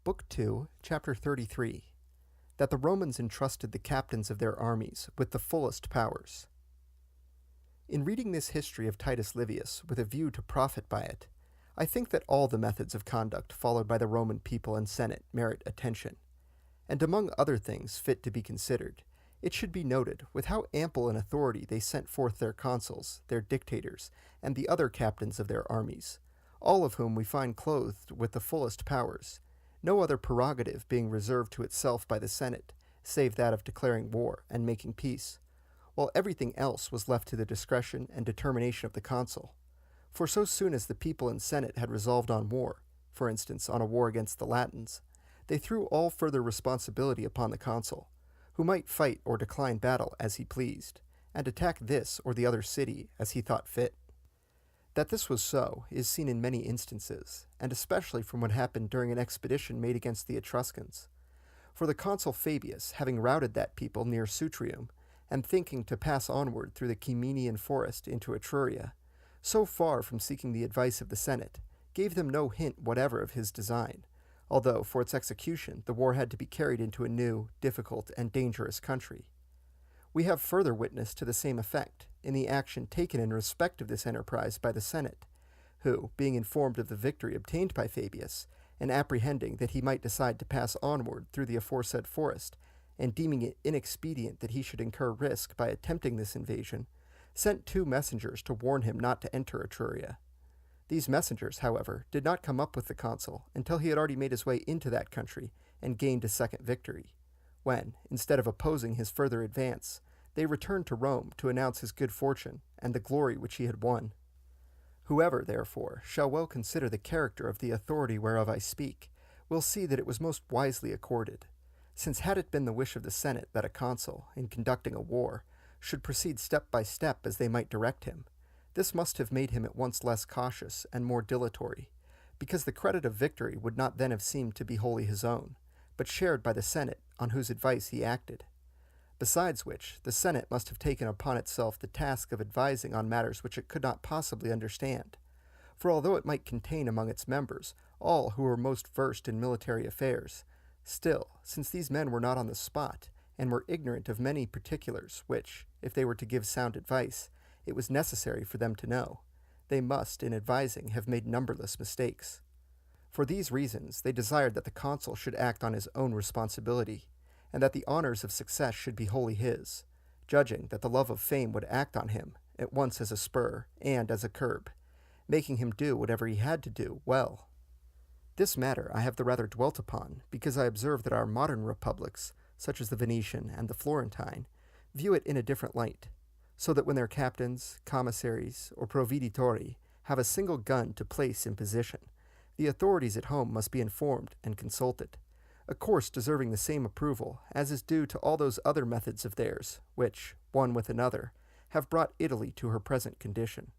Book 2, Chapter 33, that the Romans entrusted the captains of their armies with the fullest powers. In reading this history of Titus Livius with a view to profit by it, I think that all the methods of conduct followed by the Roman people and Senate merit attention, and among other things fit to be considered, it should be noted with how ample an authority they sent forth their consuls, their dictators, and the other captains of their armies, all of whom we find clothed with the fullest powers, no other prerogative being reserved to itself by the Senate, save that of declaring war and making peace, while everything else was left to the discretion and determination of the consul. For so soon as the people and Senate had resolved on war, for instance on a war against the Latins, they threw all further responsibility upon the consul, who might fight or decline battle as he pleased, and attack this or the other city as he thought fit. That this was so is seen in many instances, and especially from what happened during an expedition made against the Etruscans. For the consul Fabius, having routed that people near Sutrium, and thinking to pass onward through the Ciminian forest into Etruria, so far from seeking the advice of the Senate, gave them no hint whatever of his design, although for its execution the war had to be carried into a new, difficult, and dangerous country. We have further witness to the same effect in the action taken in respect of this enterprise by the Senate, who, being informed of the victory obtained by Fabius, and apprehending that he might decide to pass onward through the aforesaid forest, and deeming it inexpedient that he should incur risk by attempting this invasion, sent 2 messengers to warn him not to enter Etruria. These messengers, however, did not come up with the consul until he had already made his way into that country and gained a second victory, when, instead of opposing his further advance, they returned to Rome to announce his good fortune and the glory which he had won. Whoever, therefore, shall well consider the character of the authority whereof I speak, will see that it was most wisely accorded, since had it been the wish of the Senate that a consul, in conducting a war, should proceed step by step as they might direct him, this must have made him at once less cautious and more dilatory, because the credit of victory would not then have seemed to be wholly his own, but shared by the Senate on whose advice he acted. Besides which, the Senate must have taken upon itself the task of advising on matters which it could not possibly understand, for although it might contain among its members all who were most versed in military affairs, still, since these men were not on the spot, and were ignorant of many particulars which, if they were to give sound advice, it was necessary for them to know, they must, in advising, have made numberless mistakes. For these reasons, they desired that the consul should act on his own responsibility, and that the honors of success should be wholly his, judging that the love of fame would act on him, at once as a spur and as a curb, making him do whatever he had to do well. This matter I have the rather dwelt upon, because I observe that our modern republics, such as the Venetian and the Florentine, view it in a different light, so that when their captains, commissaries, or provveditori have a single gun to place in position, the authorities at home must be informed and consulted, a course deserving the same approval as is due to all those other methods of theirs which, one with another, have brought Italy to her present condition.